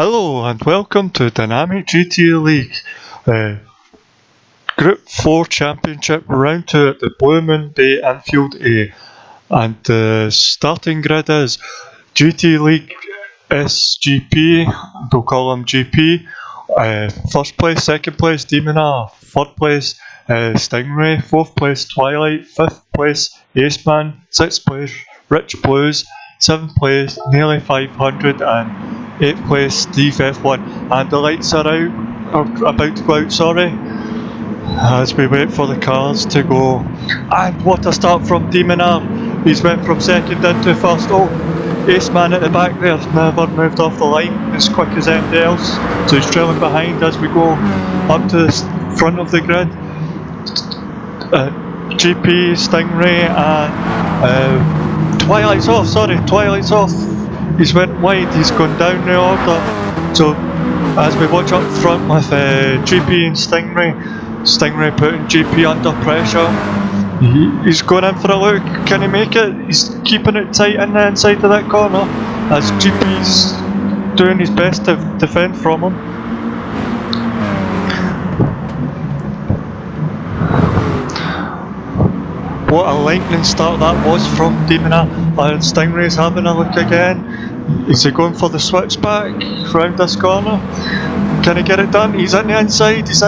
Hello and welcome to Dynamic GTA League Group 4 Championship Round 2 at the Blue Moon Bay Infield A. And the starting grid is GTA League SGP, we'll call them GP, first place, second place Demona, third place Stingray, fourth place Twilight, fifth place Aceman, sixth place Rich Blues, seventh place Nearly 500 and 8th place Steve F1, and the lights are out, or about to go out, sorry, as we wait for the cars to go. And what a start from Demona. He's went from second into first. Oh, Aceman at the back there, never moved off the line as quick as anybody else, so he's trailing behind as we go up to the front of the grid. GP, Stingray and Twilight's off. He's went wide, he's gone down the order. So as we watch up front with GP and Stingray putting GP under pressure. He's going in for a look, can he make it? He's keeping it tight in the inside of that corner as GP's doing his best to defend from him. What a lightning start that was from Demona, and Stingray's having a look again. Is he going for the switchback round this corner? Can he get it done? He's in the inside. Is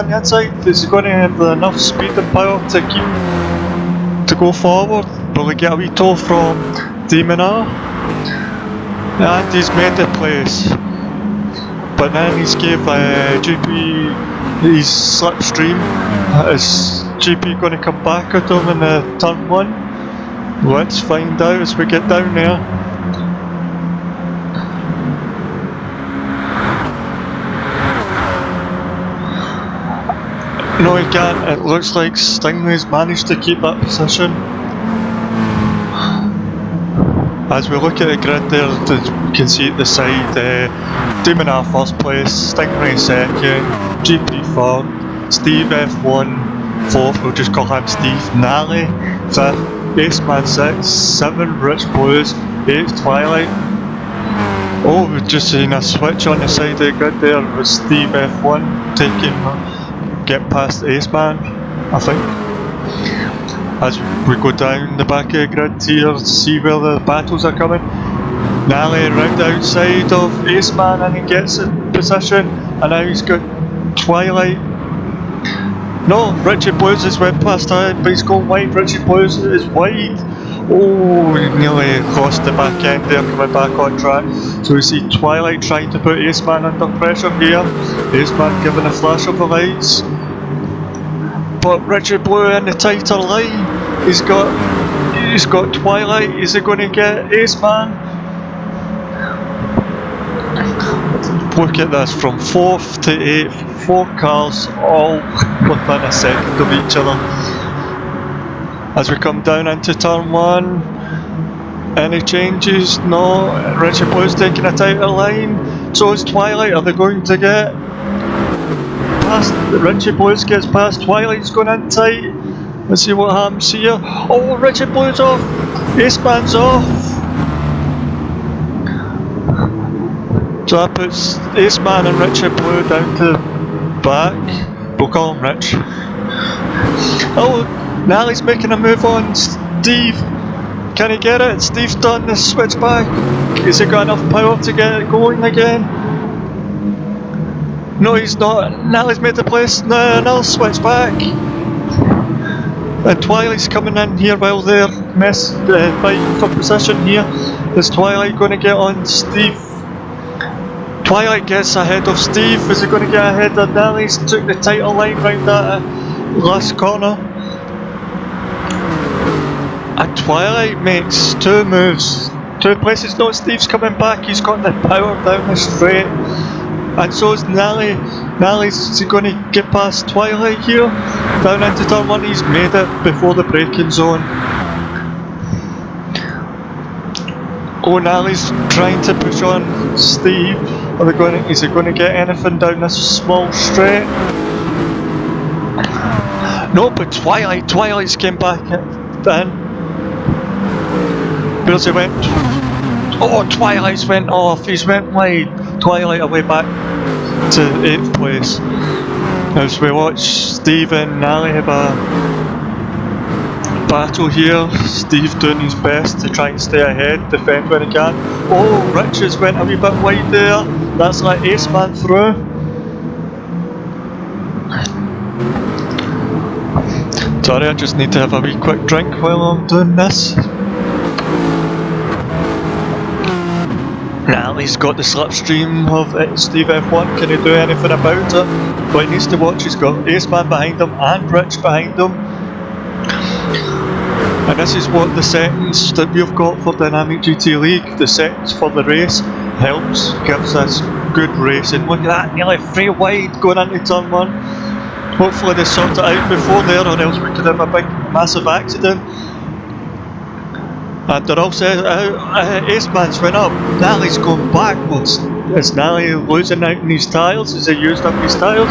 he going to have enough speed and power to go forward? Will he get a wee tow from Demona? And he's made the place. But then he's gave GP his slipstream. Is GP going to come back at him in turn 1? Let's find out as we get down there. No, he can't. It looks like Stingray's managed to keep that position. As we look at the grid there, you can see at the side, Demona first place, Stingray second, GP third, Steve F1 fourth, we'll just call him Steve, Nally fifth, Aceman sixth, 7 Rich Blues, 8th Twilight. Oh, we've just seen a switch on the side of the grid there with Steve F1 getting past Aceman, I think. As we go down the back of the grid here to see where the battles are coming. Nally round the outside of Aceman and he gets in position, and now he's got Twilight. No, Richie Blues has went past him, but he's going wide. Richie Blues is wide. Oh, he nearly lost the back end there, coming back on track. So we see Twilight trying to put Aceman under pressure here. Aceman giving a flash of the lights. But Richie Blue in the tighter line. He's got Twilight. Is he going to get Aceman? Look at this, from 4th to 8th, 4 cars all within a second of each other. As we come down into turn 1, any changes? No. Richie Blue's taking a tighter line. So is Twilight. Are they going to get past? Richie Blues gets past, Twilight's going in tight. Let's see what happens here. Oh, Richie Blue's off. Aceman's off. So that puts Aceman and Richie Blue down to back. We'll call him Rich. Oh, Nally's making a move on Steve. Can he get it? Steve's done the switchback. Has he got enough power to get it going again? No, he's not. Nally's made the place. No, another switchback. And Twilight's coming in here while they're fighting for position here. Is Twilight going to get on Steve? Twilight gets ahead of Steve. Is he going to get ahead of Nally's? Took the tighter line round that last corner. And Twilight makes 2 moves. 2 places. No, Steve's coming back. He's got the power down the straight. And so is Nally. Nally's going to get past Twilight here. Down into turn 1. He's made it before the braking zone. Oh, Nally's trying to push on Steve. Is he going to get anything down this small straight? No, but Twilight's came back in. Where's he went? Oh, Twilight's went off. He's went wide. Twilight away back to 8th place. As we watch Steve and Nally have a battle here, Steve doing his best to try and stay ahead, defend when he can. Oh, Rich has went a wee bit wide there, that's like ace man through. Sorry, I just need to have a wee quick drink while I'm doing this. Nally's got the slipstream of Steve F1, can he do anything about it? But he needs to watch, he's got ace man behind him and Rich behind him. And this is what the settings that we've got for Dynamic GT League, the settings for the race helps, gives us good racing. Look at that, nearly 3 wide going into turn 1. Hopefully they sort it out before there, or else we could have a big massive accident. And they're all set out, Ace Man's went up, Nally's going backwards. Is Nally losing out in his tyres? Has he used up his tyres?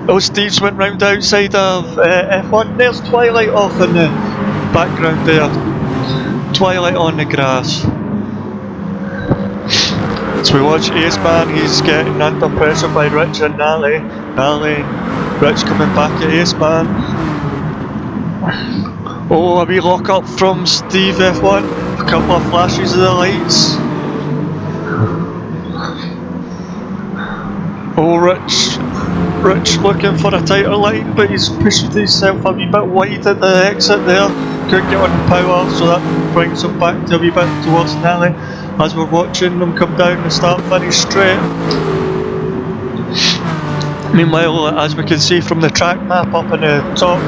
Oh, Steve's went round outside of F1. There's Twilight off in the background there. Twilight on the grass. So we watch Ace Man, he's getting under pressure by Rich and Nally. Nally and Rich coming back at Ace Man. Oh, a wee lock up from Steve F1. A couple of flashes of the lights. Oh, Rich looking for a tighter line, but he's pushed himself a wee bit wide at the exit there. Couldn't get on the power, so that brings him back to a wee bit towards Nally. As we're watching them come down the start finish straight. Meanwhile, as we can see from the track map up in the top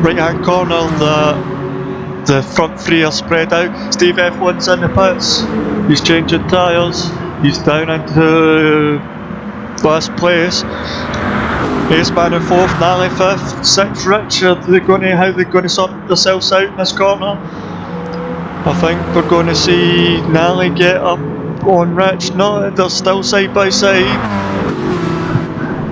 right hand corner, the front 3 are spread out. Steve F1's in the pits, he's changing tyres, he's down into last place. Ace Man in 4th, Nally 5th, 6th Rich. How they're going to sort themselves out in this corner? I think we're going to see Nally get up on Rich. No, they're still side by side.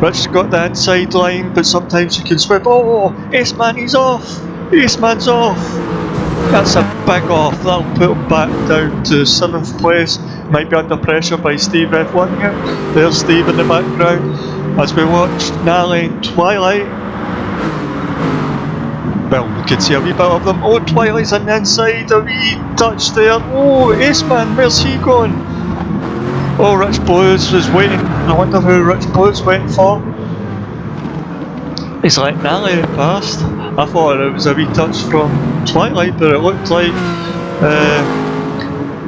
Rich's got the inside line, but sometimes you can sweep. Oh, Ace Man, he's off! Ace Man's off! That's a big off. That'll put him back down to 7th place. Might be under pressure by Steve F1 here. There's Steve in the background. As we watch Nally and Twilight. Well, we can see a wee bit of them. Oh, Twilight's on the inside, a wee touch there. Oh, Ace Man, where's he going? Oh, Rich Blues was waiting. I wonder who Rich Blues went for. He's like Nally passed. I thought it was a wee touch from Twilight, but it looked like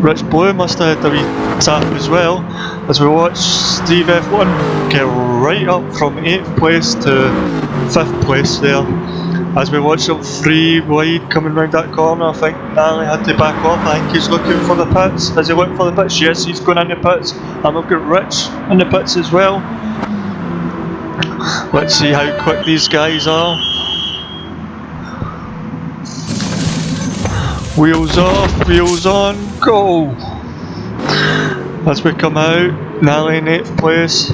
Rich Blue must have had a wee tap as well. As we watch Steve F1 get right up from 8th place to 5th place there. As we watch them 3 wide coming round that corner, I think Nally had to back off. I think he's looking for the pits. Is he looking for the pits? Yes, he's going in the pits. And we've got Rich in the pits as well. Let's see how quick these guys are. Wheels off, wheels on, go! As we come out, Nally in 8th place.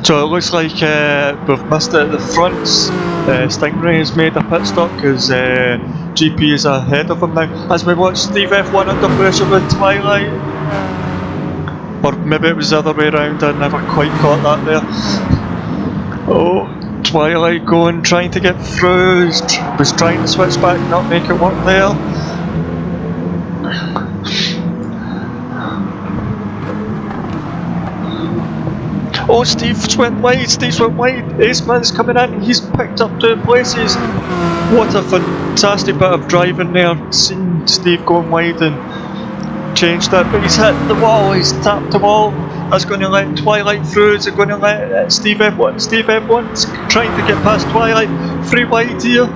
So it looks like we've missed it at the fronts. Stingray has made a pit stop because GP is ahead of him now. As we watch Steve F1 under pressure with Twilight. Or maybe it was the other way around, I never quite caught that there. Oh, Twilight going, trying to get through, was trying to switch back, not make it work there. Oh, Steve's went wide, Ace Man's coming in, he's picked up 2 places. What a fantastic bit of driving there, seeing Steve going wide and changed it, but he's hit the wall, he's tapped the wall. That's going to let Twilight through, is it going to let Steve F1? Steve F1's trying to get past Twilight, 3 wide here.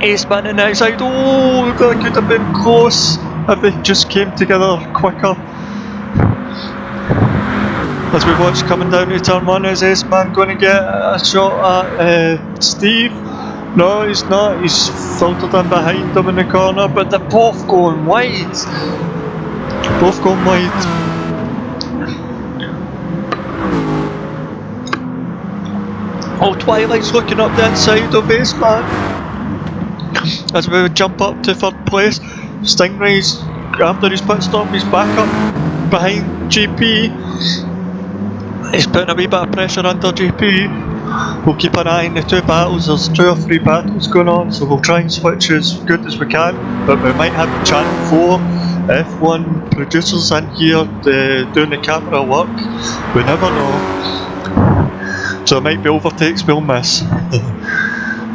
Ace Man on the outside, oh, that could have been close if they just came together quicker. As we watch coming down to turn 1, is Ace Man going to get a shot at Steve? No, he's not. He's filtered in behind them in the corner, but they're both going wide. Both going wide. Oh, Twilight's looking up the inside of Ace Man. as we jump up to 3rd place. Stingray's, after his pit stop, he's back up behind GP. He's putting a wee bit of pressure under GP. We'll keep an eye on the 2 battles. There's 2 or 3 battles going on, so we'll try and switch as good as we can, but we might have Channel 4 F1 producers in here doing the camera work. We never know. So it might be overtakes we'll miss.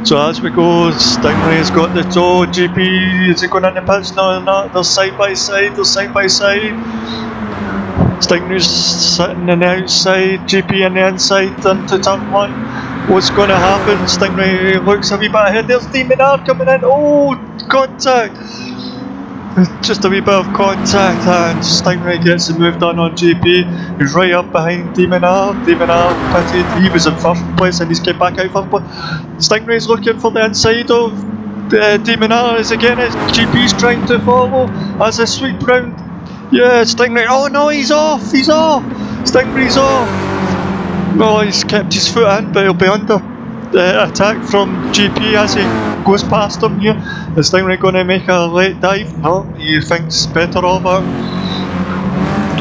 So as we go, Stingray's got the toe. GP, is he going in the pits? No, not. They're side by side. Stingray's sitting on the outside, GP on the inside into turn 1. What's going to happen? Stingray looks a wee bit ahead. There's Demonard coming in. Oh, contact! Just a wee bit of contact, and Stingray gets the move done on GP. He's right up behind Demonard. Demonard pitted. He was in 1st place and he's came back out 1st place. Stingray's looking for the inside of Demonard. Is again as GP's trying to follow as a sweep round. Yeah, Stingray. Oh no, he's off! Stingray's off! No, he's kept his foot in, but he'll be under attack from GP as he goes past him here. Is Stingray going to make a late dive? No, he thinks better of it.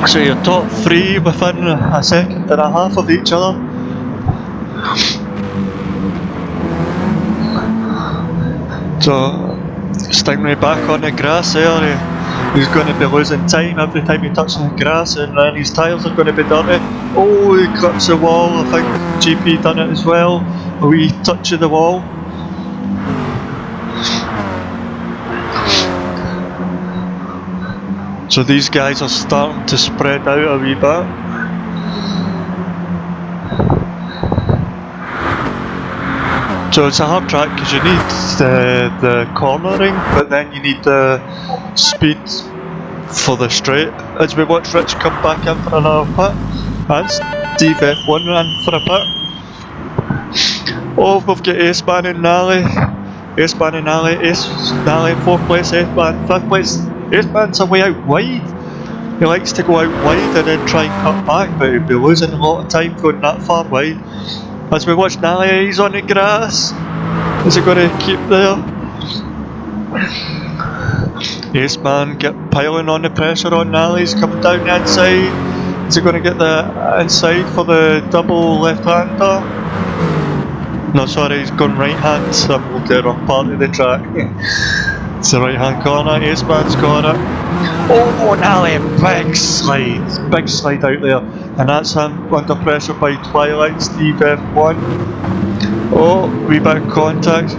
So your top 3 within a second and a half of each other. So Stingray back on the grass there. He's going to be losing time every time he touches the grass, and then his tyres are going to be dirty. Oh, he clips the wall. I think GP done it as well. A wee touch of the wall. So these guys are starting to spread out a wee bit. So it's a hard track because you need the cornering, but then you need the speed for the straight. As we watch Rich come back in for another pit, and Steve F1 ran for a pit. Oh, we've got Aceman and Nally. Aceman in 4th place, Aceman 5th place. Aceman's a way out wide. He likes to go out wide and then try and cut back, but he'll be losing a lot of time going that far wide. As we watch Nally, he's on the grass. Is he going to keep there? Aceman piling on the pressure on Nally. He's coming down the inside. Is he going to get the inside for the double left-hander? No, sorry, he's gone right-hand. So I'm looking at the wrong part of the track. It's the right-hand corner. Aceman's got it. Oh, Nally, big slide out there, and that's him under pressure by Twilight, Steve F1. Oh, wee bit of contact.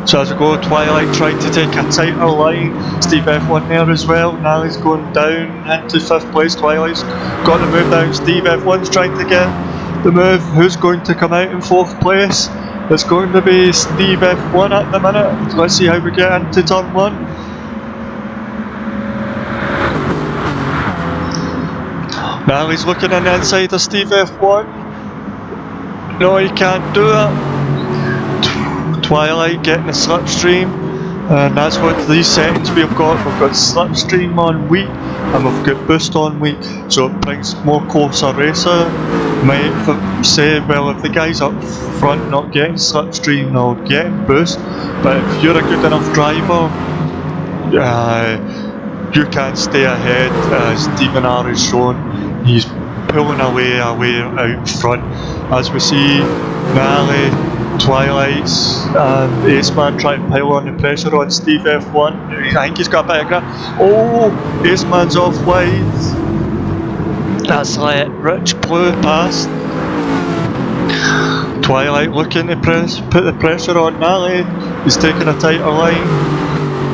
So as we go, Twilight trying to take a tighter line. Steve F1 there as well. Nally's going down into 5th place. Twilight's got the move down. Steve F1's trying to get the move. Who's going to come out in 4th place? It's going to be Steve F1 at the minute. Let's see how we get into turn 1. Nally's looking on the inside of Steve F1. No, he can't do it. Twilight getting the slipstream, and that's what these settings we've got. We've got slipstream on weak and we've got boost on weak, so it brings more closer racer. Might say, well, if the guy's up front not getting slipstream, they'll get boost, but if you're a good enough driver, you can't stay ahead. As Demonard has shown, he's pulling away out front. As we see Nally, Twilight's and Aceman trying to pile on the pressure on Steve F1. I think he's got a bit of grip. Oh, Aceman's off wide. That's let Rich Blue past. Twilight looking to put the pressure on Nally. He's taking a tighter line.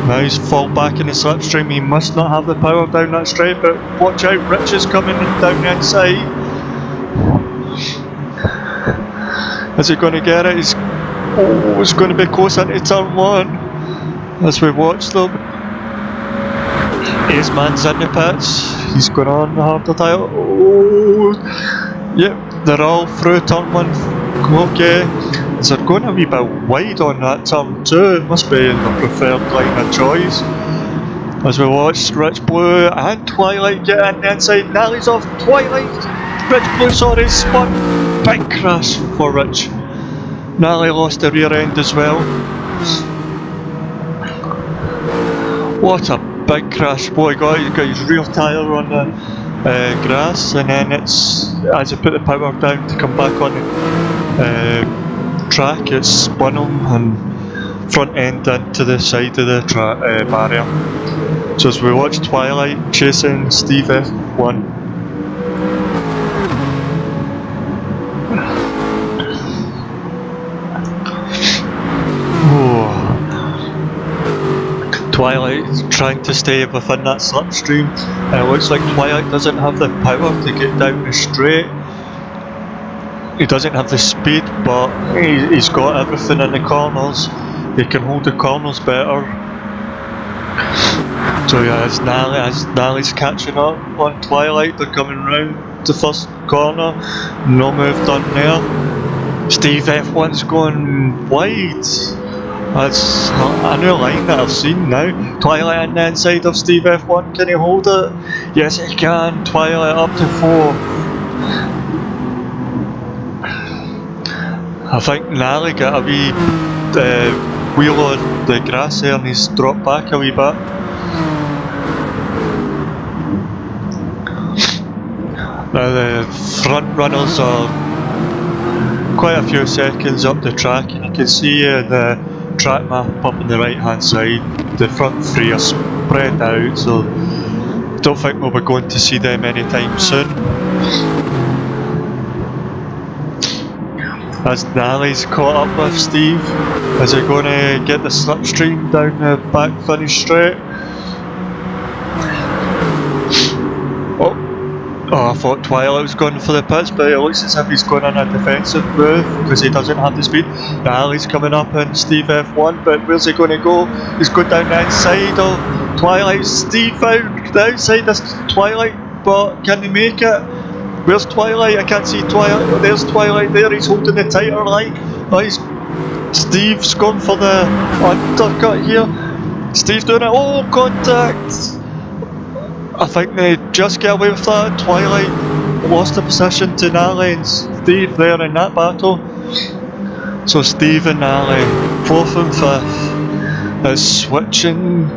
Now he's fall back in the slipstream. He must not have the power down that straight, but watch out, Rich is coming down the inside. Is he going to get it? It's going to be close into turn 1 as we watch them. Aceman's in the pits. He's going on the harder tire. Oh, yep, they're all through turn 1. Okay, is it going a wee bit wide on that turn 2? It must be the preferred line of choice. As we watch Rich Blue and Twilight get in the inside. Nally's off. Twilight Rich Blue, sorry, spun. Big crash for Rich. Nally lost the rear end as well. What a big crash. Boy, he got his rear tyre on the grass, and then it's, as he put the power down to come back on the track, it spun him and front end into the side of the barrier. So as we watch Twilight chasing Steve F1. Twilight trying to stay within that slipstream, and it looks like Twilight doesn't have the power to get down the straight. He doesn't have the speed, but he's got everything in the corners. He can hold the corners better. So yeah, as Nally's catching up on Twilight, they're coming round the first corner. No move done there. Steve F1's going wide. That's a new line that I've seen now. Twilight on the inside of Steve F1, can he hold it? Yes he can, Twilight up to 4th. I think Nally got a wee wheel on the grass there and he's dropped back a wee bit. Now the front runners are quite a few seconds up the track, and you can see the track map up on the right hand side. The front 3 are spread out, so don't think we'll be going to see them anytime soon. As Nally's caught up with Steve, is he going to get the slipstream down the back finish straight? Oh, I thought Twilight was going for the pits, but it looks as if he's going on a defensive move because he doesn't have the speed. Nally's coming up on Steve F1, but where's he going to go? He's going down the inside of Twilight. Steve out the outside of Twilight, but can he make it? Where's Twilight? I can't see Twilight. Oh, there's Twilight there, he's holding the tighter line. Oh, Steve's gone for the undercut here. Steve's doing it. Oh, contact! I think they just get away with that. Twilight lost the position to Nally and Steve there in that battle. So Steve and Nally, 4th and 5th, is switching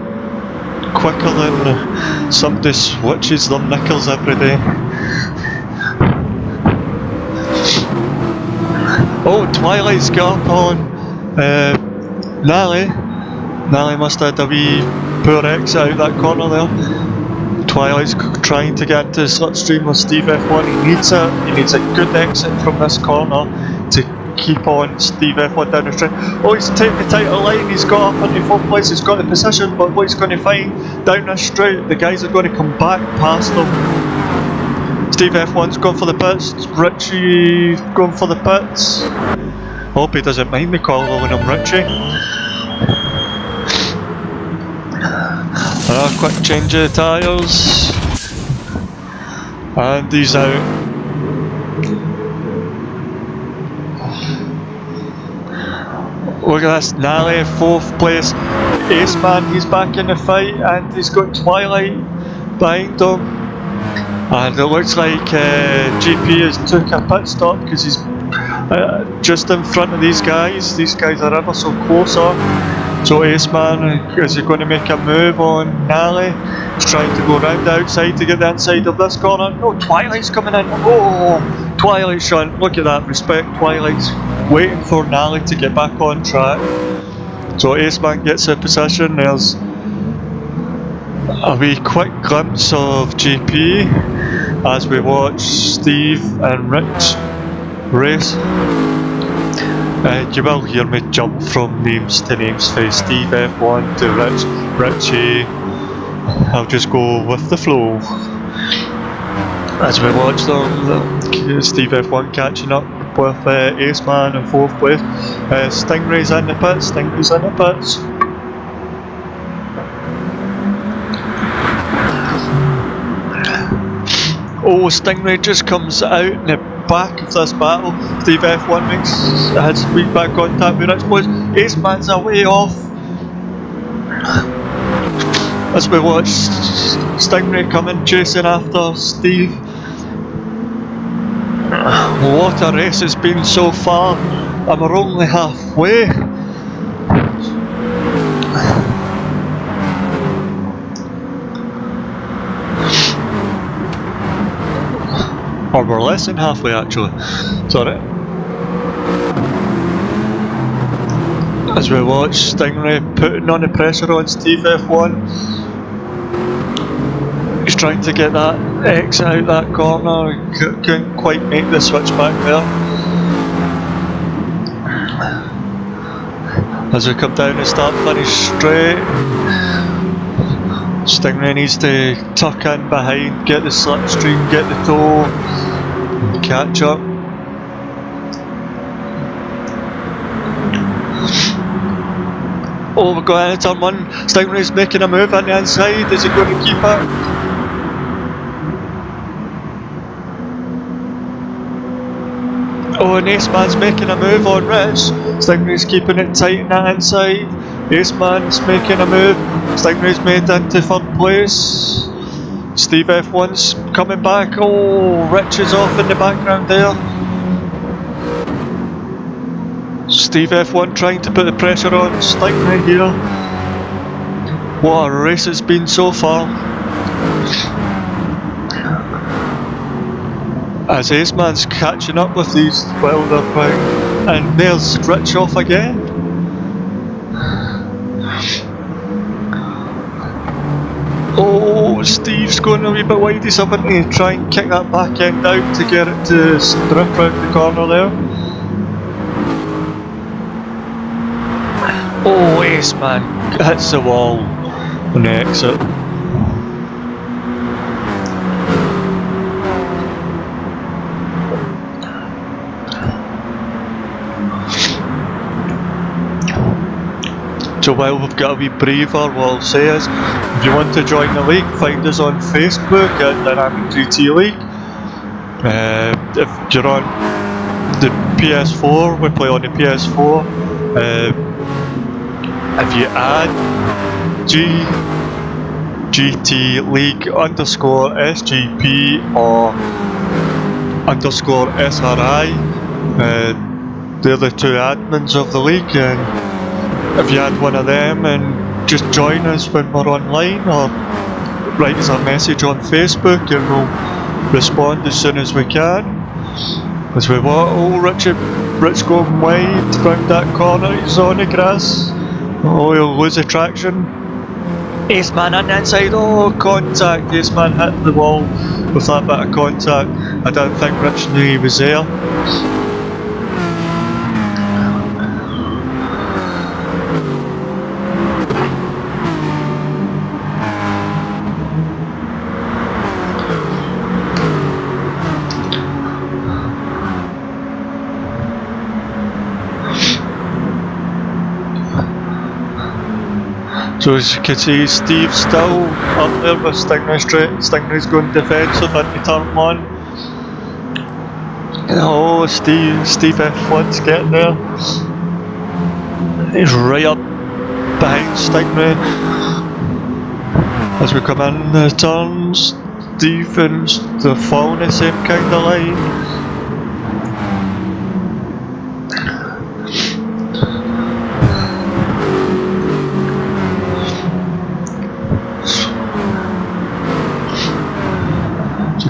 quicker than somebody switches their knickers every day. Oh, Twilight's got up on Nally. Nally must have had a wee poor exit out that corner there. Twilight's trying to get to the slipstream with Steve F1. He needs a good exit from this corner to keep on Steve F1 down the straight. Oh, he's taking the tighter line, he's got up into 4th place, he's got the position, but what he's going to find down this straight, the guys are going to come back past him. Steve F1's gone for the pits, Richie going for the pits. Hope he doesn't mind me calling him Richie. A quick change of the tyres, and he's out. Look at this, Nally 4th place, Ace Man, he's back in the fight, and he's got Twilight behind him. And it looks like GP has took a pit stop because he's just in front of these guys. These guys are ever so closer. So Ace Man, is he going to make a move on Nally? He's trying to go round the outside to get the inside of this corner. No, Twilight's coming in. Oh, Twilight's shot. Look at that, respect. Twilight's waiting for Nally to get back on track. So Ace Man gets a position. There's a wee quick glimpse of GP as we watch Steve and Rich race. You will hear me jump from names to names, for Steve F1 to Richie. I'll just go with the flow. As we watch them, Steve F1 catching up with Ace Man in 4th place. Stingray's in the pits, Oh, Stingray just comes out in the back of this battle. Steve F1 makes his feedback contact with Rich Boys. Ace Man's away off. As we watch Stingray coming chasing after Steve. What a race it's been so far, and we're only halfway. Or we're less than halfway actually, sorry. As we watch Stingray putting on the pressure on Steve F1. He's trying to get that exit out that corner, he couldn't quite make the switch back there. As we come down the start finish straight, Stingray needs to tuck in behind, get the slipstream, get the toe, and catch up. Oh, we're going into turn 1, Stingray's making a move on the inside, is he going to keep it? Oh, and Aceman's making a move on Rich. Stingray's keeping it tight on that inside. Aceman's making a move. Stingray's made into 3rd place. Steve F1's coming back. Oh, Rich is off in the background there. Steve F1 trying to put the pressure on Stingray here. What a race it's been so far. As Aceman's catching up with these wilder thing, and there's Rich off again. Oh, Steve's going a wee bit wide, he's having to try and kick that back end out to get it to strip round the corner there. Oh, Aceman hits the wall on the exit. So while we've got to be braver, what I'll say is, if you want to join the league, find us on Facebook at Dynamic 3T League. If you're on the PS4, we play on the PS4. If you add GT League _SGP or _SRI, they're the two admins of the league, and if you add one of them and just join us when we're online, or write us a message on Facebook, and we'll respond as soon as we can. As we want, oh, Rich going wide round that corner, he's on the grass. Oh, he'll lose the traction. Aceman on the inside, oh, contact. Aceman hit the wall with that bit of contact. I don't think Rich knew he was there. So as you can see, Steve's still up there with Stingray straight. Stingray's going defensive into turn 1. Oh, Steve F1's getting there. He's right up behind Stingray. As we come in the turns, Steve and they're following the same kind of line.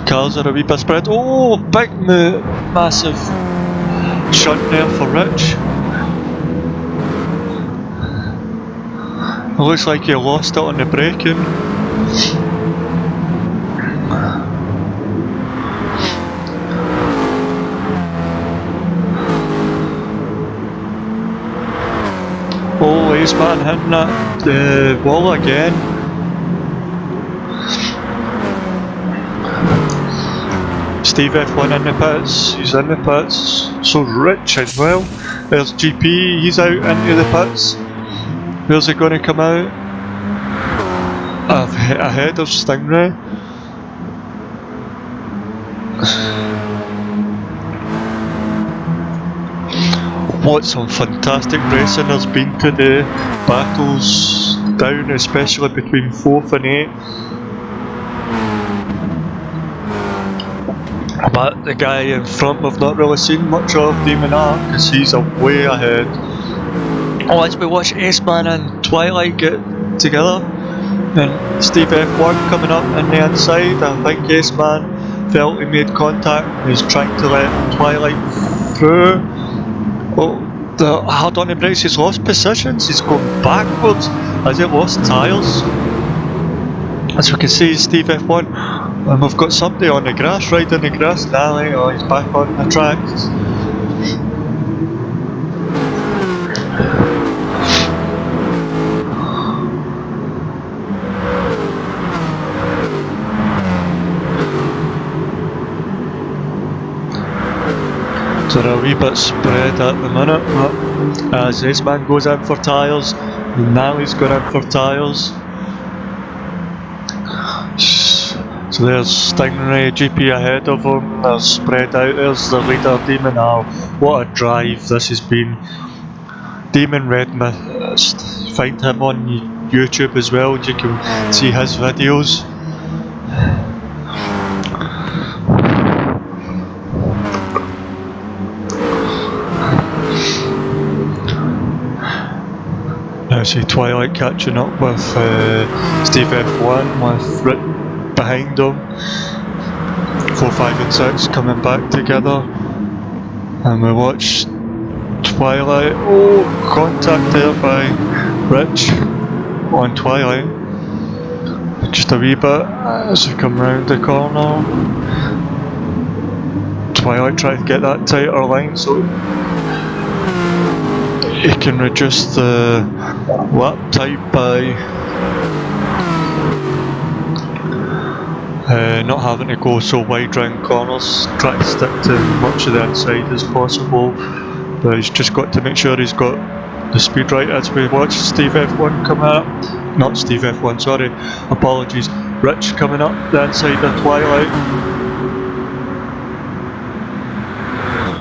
Cars are a wee bit spread. Oh, big massive shunt there for Rich. It looks like he lost it on the braking. Oh, Aceman hitting that wall again. Steve F1 in the pits, he's in the pits, so Rich as well. There's GP, he's out into the pits. Where's he going to come out? Ahead of Stingray. What some fantastic racing there's been today. Battles down, especially between 4th and 8th. But the guy in front we've not really seen much of, Demon R, because he's way ahead. Oh, as we watch Aceman and Twilight get together, and Steve F1 coming up on the inside. I think Aceman felt he made contact. He's trying to let Twilight through. Oh, the hard on the brakes, he's lost positions. He's going backwards as he lost tyres. As we can see, Steve F1. And we've got somebody on the grass, right in the grass now. Oh, he's back on the tracks. So they're a wee bit spread at the minute, but as Aceman goes in for tyres, Nally's going in for tyres. So there's Stingray GP ahead of him, they're spread out, there's the leader Demon R. What a drive this has been. Demon Red Mist, find him on YouTube as well, you can see his videos. Now see Twilight catching up with Steve F1 with Rick behind him. 4, 5 and 6 coming back together, and we watch Twilight. Oh, contact there by Rich on Twilight. Just a wee bit as we come round the corner. Twilight trying to get that tighter line so he can reduce the lap time by not having to go so wide round corners, try to stick to much of the inside as possible, but he's just got to make sure he's got the speed right as we watch Steve F1 come up. Not Steve F1, sorry, apologies. Rich coming up the inside of Twilight.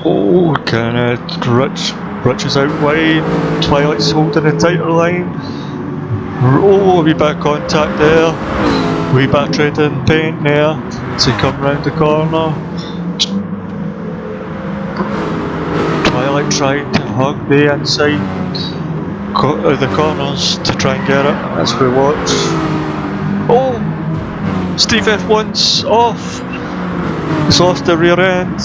Oh, Rich is out wide, Twilight's holding a tighter line. Oh, a wee bit of contact there. Wee bit of trading paint there as he come round the corner. Twilight trying to hug the inside of the corners to try and get it as we watch. Oh! Steve F1's off! He's lost the rear end.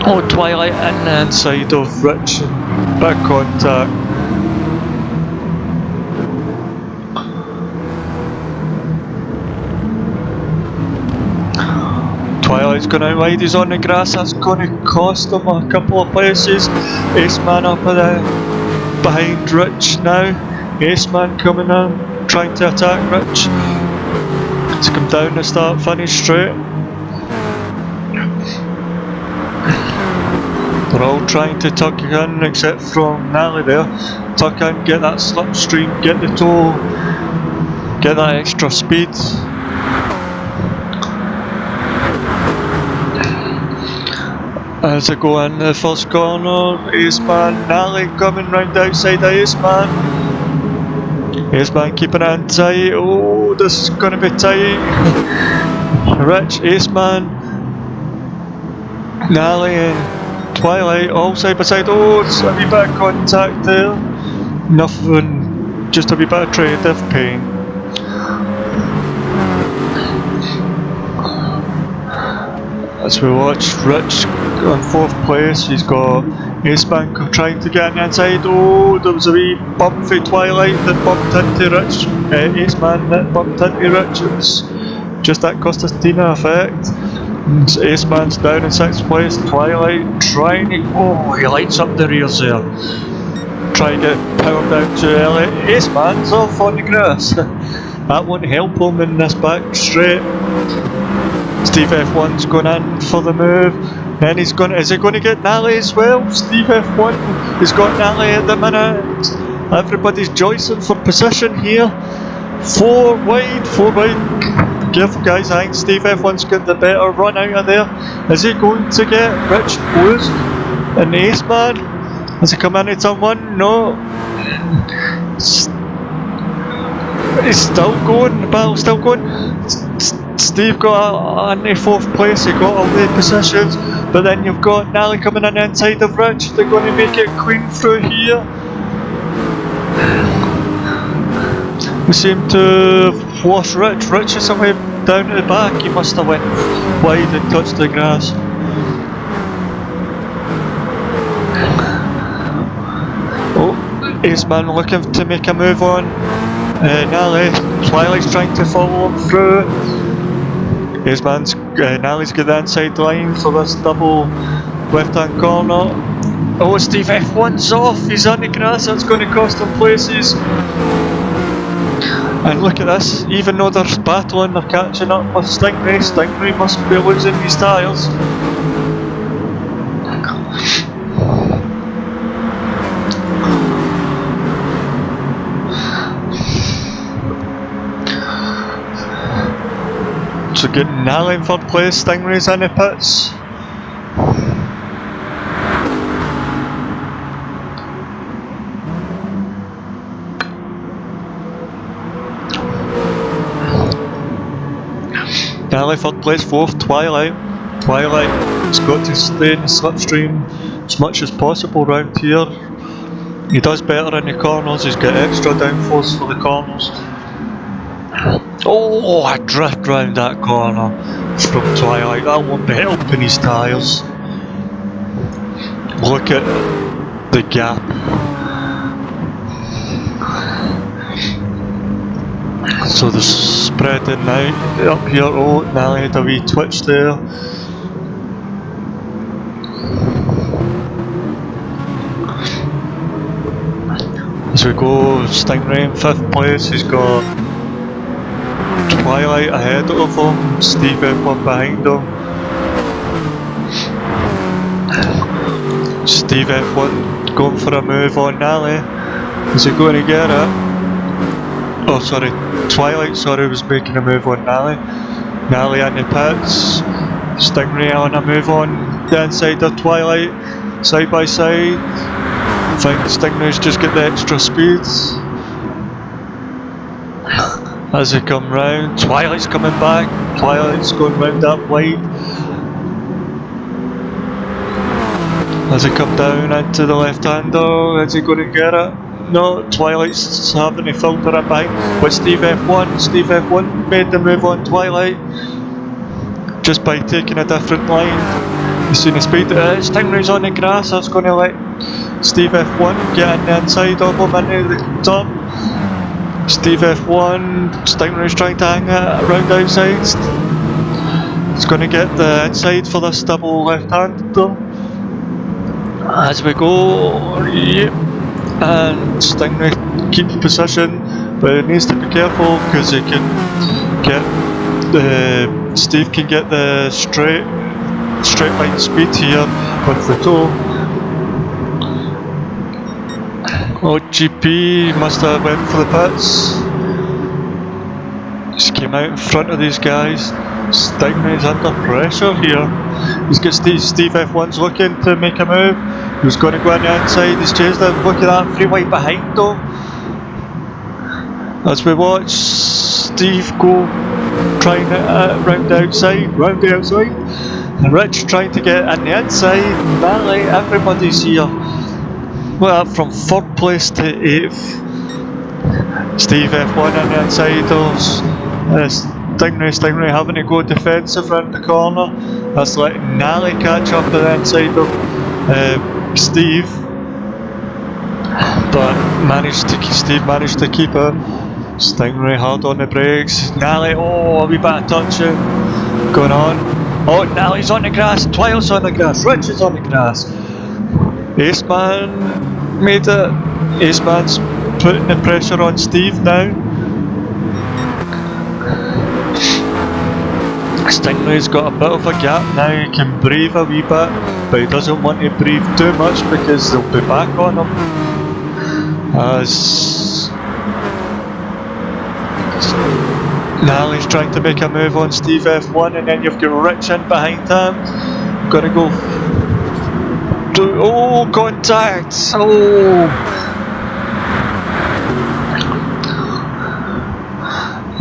Oh, Twilight in the inside of Rich. Big contact. Twilight's gone out wide, he's on the grass, that's going to cost him a couple of places. Aceman up behind Rich now. Aceman coming in, trying to attack Rich. To come down the start finish straight. They're all trying to tuck in except from Nally there. Tuck in, get that slipstream, get the toe, get that extra speed. As I go in the first corner, Aceman, Nally coming round the outside of Aceman. Aceman keeping it in tight. Oh, this is going to be tight. Rich, Aceman, Nally and Twilight all side by side. Oh, it's a wee bit of contact there. Nothing, just a wee bit of trade of pain. As we watch Rich on 4th place, he's got Aceman trying to get on the inside. Oh, there was a wee bump for Twilight that bumped into Rich. Aceman that bumped into Rich. It was just that Costastina effect. And Aceman's down in 6th place. Twilight trying to. Oh, he lights up the rears there. Trying to get powered down too early. Aceman's off on the grass. That won't help him in this back straight. Steve F1's going in for the move. Then is he going to get Nally as well? Steve F1 has got Nally at the minute. Everybody's joicing for position here. 4 wide. Careful guys, I think Steve F1's got the better run out of there. Is he going to get Rich Blues and Aceman? Has he come into turn 1? No. He's still going, the battle's still going. Steve got in the 4th place, he got all the positions, but then you've got Nally coming in inside of Rich. They're going to make it clean through here. We seem to have lost Rich. Rich is away down at the back. He must have went wide and touched the grass. Oh, Aceman looking to make a move on Nally. Twilight's trying to follow him through. Nally's got the inside line for this double left hand corner. Oh, Steve F1's off, he's on the grass, that's going to cost him places. And look at this, even though they're battling, they're catching up with Stingray. Stingray must be losing his tyres. So getting Nally in 3rd place, Stingray's in the pits. Nally 3rd place, 4th, Twilight. Twilight's got to stay in the slipstream as much as possible round here. He does better in the corners, he's got extra downforce for the corners. Oh, I drift round that corner from Twilight, that won't be helping his tyres. Look at the gap. So they're spreading out up here. Oh, Nally had a wee twitch there. As we go, Stingray in 5th place, he's got Twilight ahead of him, Steve F1 behind him. Steve F1 going for a move on Nally. Is he going to get it? Oh sorry, Twilight was making a move on Nally. Nally in the pits. Stingray on a move on the inside of Twilight, side by side. I think Stingray's just got the extra speed. As they come round, Twilight's coming back, Twilight's going round that wide. As they come down into the left-hander, is he going to get it? No, Twilight's having to filter it behind. But Steve F1 made the move on Twilight just by taking a different line. You see the speed, Stingray's on the grass, that's going to let Steve F1 get in the inside of him into the turn. Steve F1, Stingray's trying to hang it around outside. He's going to get the inside for this double left-hander. As we go, yep. And Stingray keeps position, but he needs to be careful because he can get Steve can get the straight line speed here with the toe. Oh, GP must have went for the pits. Just came out in front of these guys. Stingray's under pressure here. He's got Steve F1's looking to make a move. He's going to go on the inside. He's chased him. Look at that, 3 wide behind though. As we watch Steve go trying it round the outside, and Rich trying to get in the inside. Nally, everybody's here. Well, from 3rd place to 8th. Steve F1 on the inside of Stingray having to go defensive round the corner. That's letting Nally catch up to the inside of Steve. But Steve managed to keep it. Stingray hard on the brakes. Nally, oh, a wee bit of touching going on. Oh, Nally's on the grass, Twilight's on the grass, Rich is on the grass. Aceman made it. Aceman's putting the pressure on Steve now. Stingray's got a bit of a gap now, he can breathe a wee bit, but he doesn't want to breathe too much because they'll be back on him. As Nally's trying to make a move on Steve F1, and then you've got Rich in behind him. Gonna go. Oh, contact! Oh!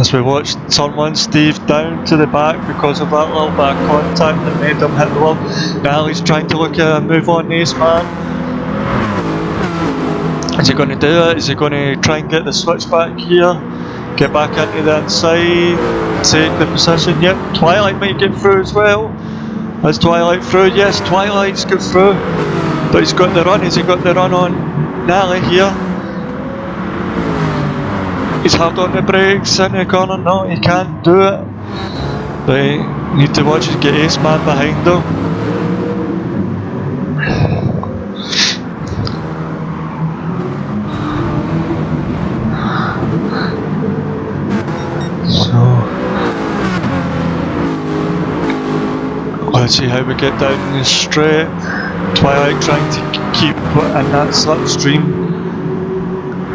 As we watch turn 1, Steve down to the back because of that little bit of contact that made him hit the wall. Now he's trying to look at a move on Ace Man. Is he going to do it? Is he going to try and get the switch back here? Get back into the inside, take the position. Yep, Twilight might get through as well. Is Twilight through? Yes, Twilight's got through. But he's got the run. Has he got the run on Nally here? He's hard on the brakes in the corner. No, he can't do it. But you need to watch us get Ace Man behind him. Let's see how we get down the straight. Twilight trying to keep in that slipstream.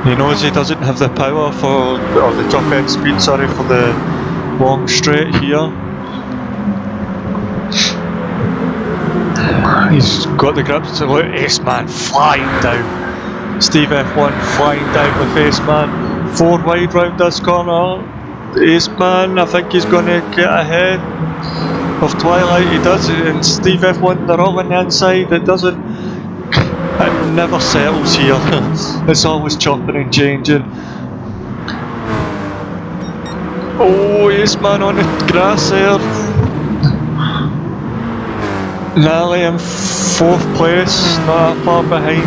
He knows he doesn't have the power for, or the top end speed, sorry, for the long straight here. He's got the grips to look. Ace Man flying down. Steve F1 flying down with Ace Man. 4 wide round this corner. Ace Man, I think he's going to get ahead of Twilight. He does, and Steve F1, they're all on the inside. It doesn't, it never settles here. It's always chopping and changing. Oh, Ace Man on the grass there. Nally in 4th place, not that far behind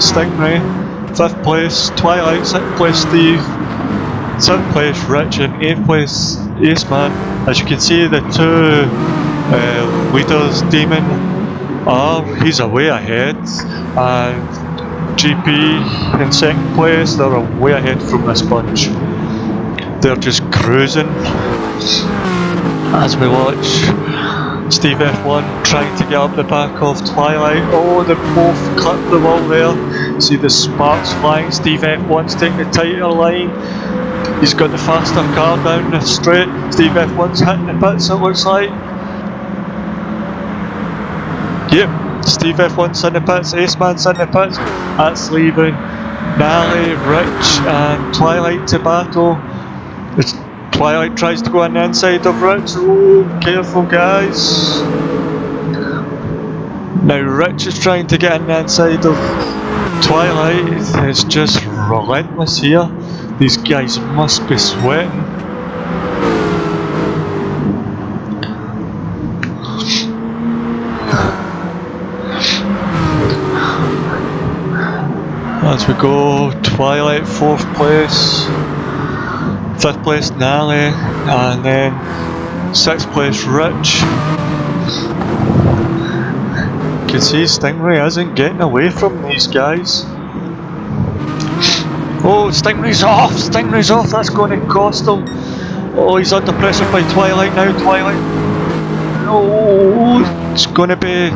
Stingray. 5th place, Twilight. 6th place, Steve. 7th place, Rich, and 8th place, Ace Man. As you can see, the two leaders, Damon, he's way ahead, and GP in 2nd place. They're way ahead from this bunch. They're just cruising. As we watch Steve F1 trying to get up the back of Twilight. Oh, they're both cut the wall there. See the sparks flying. Steve F1's taking the tighter line. He's got the faster car down the straight. Steve F1's hitting the pits, it looks like. Yep, Steve F1's in the pits, Ace Man's in the pits. That's leaving Nally, Rich and Twilight to battle. Twilight tries to go on the inside of Rich. Oh, careful guys. Now Rich is trying to get on the inside of Twilight. It's just relentless here. These guys must be sweating. As we go, Twilight 4th place, 5th place Nally, and then 6th place Rich. You can see Stingray isn't getting away from these guys. Oh, Stingray's off! Stingray's off! That's going to cost him. Oh, he's under pressure by Twilight now. Twilight. Oh, it's going to be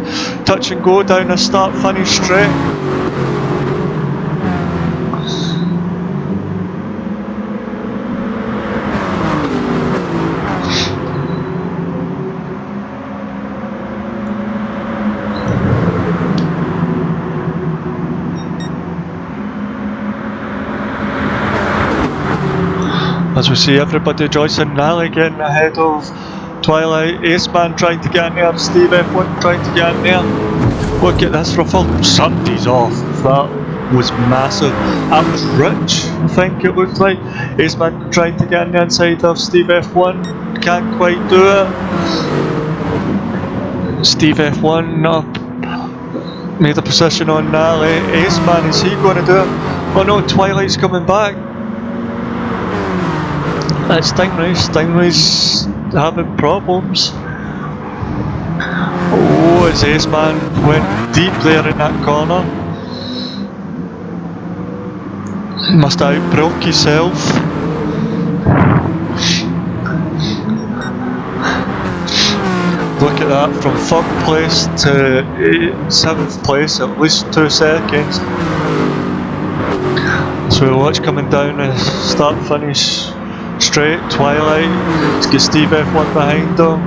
touch and go down the start-finish straight. As we see everybody rejoicing, Nally getting ahead of Twilight, Ace Man trying to get in there, Steve F1 trying to get in there. Look at this ruffle, somebody's off. That was massive. That was Rich, I think it looked like. Ace Man trying to get in the inside of Steve F1, can't quite do it. Steve F1 up, made a position on Nally. Ace Man, is he going to do it? Oh no, Twilight's coming back. It's Stingray. Stingray's having problems. Oh, his Ace Man went deep there in that corner. Must have outbroke himself. Look at that, from 3rd place to 7th place, at least 2 seconds. So we watch coming down the start finish straight. Twilight, let's get Steve F1 behind him,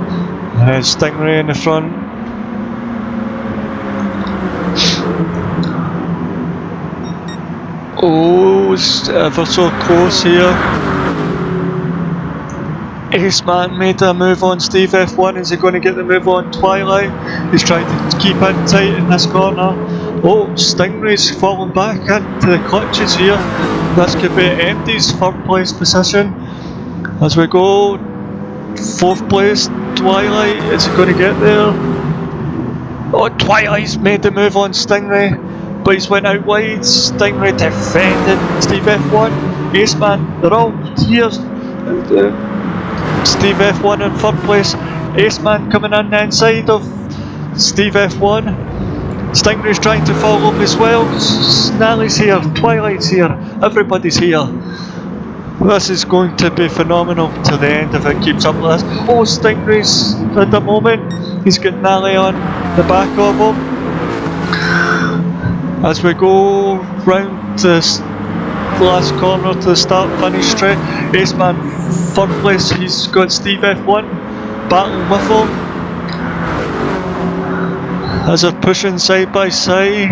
and Stingray in the front. Oh, it's ever so close here. Ace Man made a move on Steve F1. Is he going to get the move on Twilight? He's trying to keep in tight in this corner. Oh, Stingray's falling back into the clutches here. This could be Andy's third place position. As we go, fourth place, Twilight. Is he going to get there? Oh, Twilight's made the move on Stingray, but he's went out wide. Stingray defended Steve F1. Ace Man, they're all here. Steve F1 in third place. Ace Man coming on the inside of Steve F1. Stingray's trying to follow him as well. Snally's here, Twilight's here, everybody's here. This is going to be phenomenal to the end if it keeps up like this. Oh, Stingray's at the moment. He's got Nally on the back of him. As we go round this last corner to the start finish straight, Ace Man third place, he's got Steve F1 battling with him as they're pushing side by side.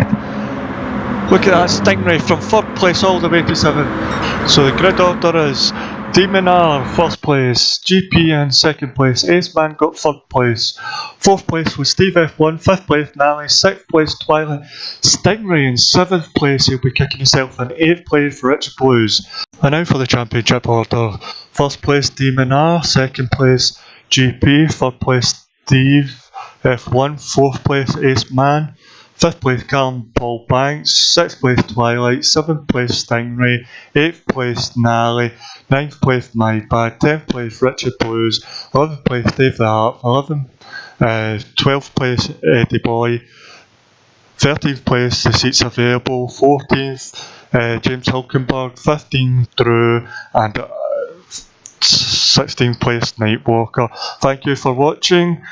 Look at that, Stingray from third place all the way to 7th. So the grid order is Demon R first place, GP in second place, Ace Man got third place, fourth place was Steve F1, fifth place Nally, sixth place Twilight, Stingray in 7th place, he'll be kicking himself in 8th place for Rich Blues. And now for the championship order, first place Demon R, second place GP, third place Steve F1, fourth place Ace Man, 5th place Callum Paul Banks, 6th place Twilight, 7th place Stingray, 8th place Nally, 9th place My Bad, 10th place Richard Blues, 11th place Dave the Heart, 12th place Eddie Boy, 13th place The Seats Available, 14th James Hulkenberg, 15th Drew, and 16th place Nightwalker. Thank you for watching.